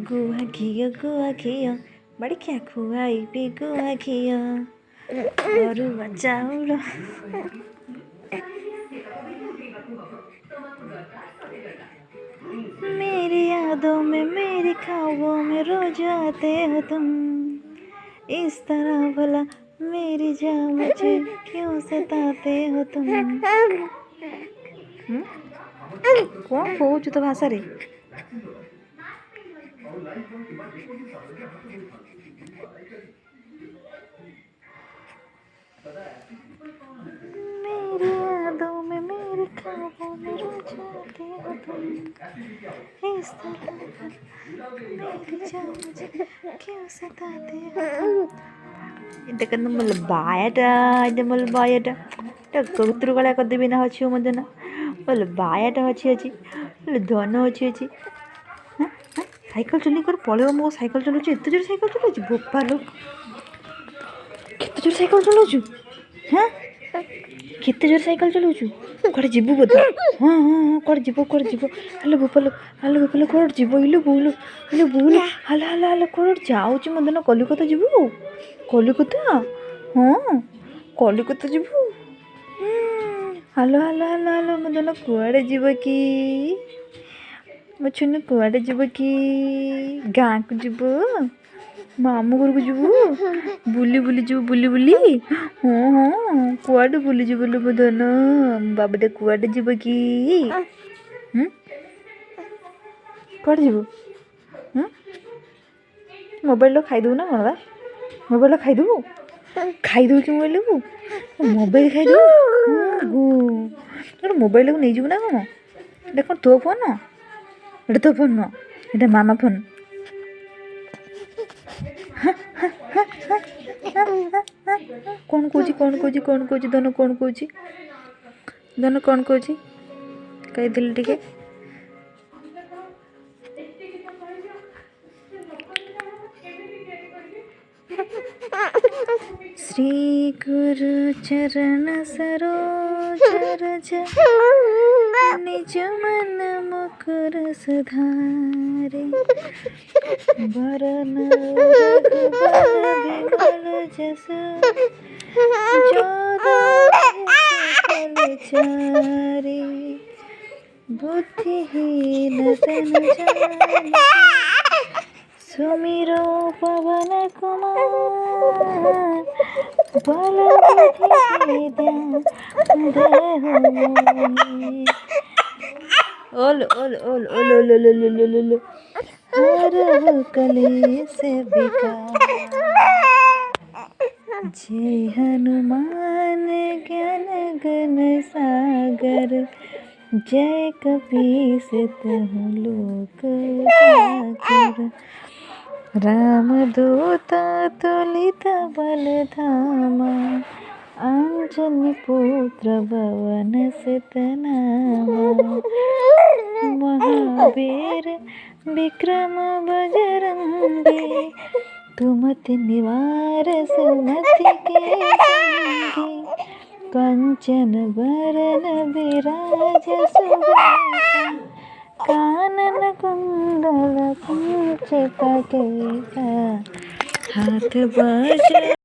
गुआ घिଅ बड़िया खुआइबी गुआ घिଅ अरुआ चाउर। मेरी यादों में मेरी ख्वाबों में रोज आते हो तुम, इस तरह भला मेरी जान मुझे क्यों सताते हो तुम। कौन कौच तो भाषा रे मेरी यादों में मेरे ख्वाबों में रोज आते हो तुम, इस तरह मेरी जान मुझे क्यों सताते हो तुम। इधर मलबायाटा इधर मलबायाटा कबूतर गला करदेवी ना अच्छी मत ना मलबायाटा अच्छी अच्छी धन अच्छी अच्छी। साइकेल चलनी कर पड़े मो साइकेल चलाऊ एत जोर साइकेल चलाऊ बोपा लोक केते जोर साइकेल चलाऊ। हाँ केते जोर साइकेल चलाऊ कड़े जीवु बोधे। हाँ हाँ हाँ कड़े जीव हेलो बोपालो कड़े जीव इलो बोलो हाल हाल हाल कड़े जाऊँ मत ना कलिकता जीवु कलिकता। हाँ कलिकता जीवु हालो हालो हालो हालो मत ना कुआड़े जीव कि मो छुन कुआड़े जीव कि गाँ को जीव मामू घर को जीवु बुली बुली जीव बुली बुली। हाँ हाँ कुआड़े बुली जीव लो मदन बाबा कुआड़े जीव कि कुआड़े जीव मोबाइल खाईदे ना कौन बा मोबाइल खाईदेबू कि मोबाइल को मोबाइल खाईदेबू मोबाइल को नहीं जीव ना कौन देख तो फोन एटा तो फोन नुह एटा मामा फोन। कौन कौच धन कौन कौच कही टिके श्री गुरु चरण सरोज रज निज मन मुकुर सुधारे वरन रघुबर विमल जसु चारे बुद्धिहीन तन जानिके सुमिरो पवन कुमार बल बुद्धि देहु ओल ओल ओल ओल ओल ओल ओल ओल हर कलेश विकार जय हनुमान ज्ञान गण सागर जय कपीस तिहु लोक उजागर रामदूत तुलित बल धामा अंजनी पुत्र पवन सुत नामा महावीर विक्रम बजरंगी तुमति निवार सुमति के संगी कंचन बरन विराज सुबेसा कानन कुंडल कुंचित केसा हाथ बाज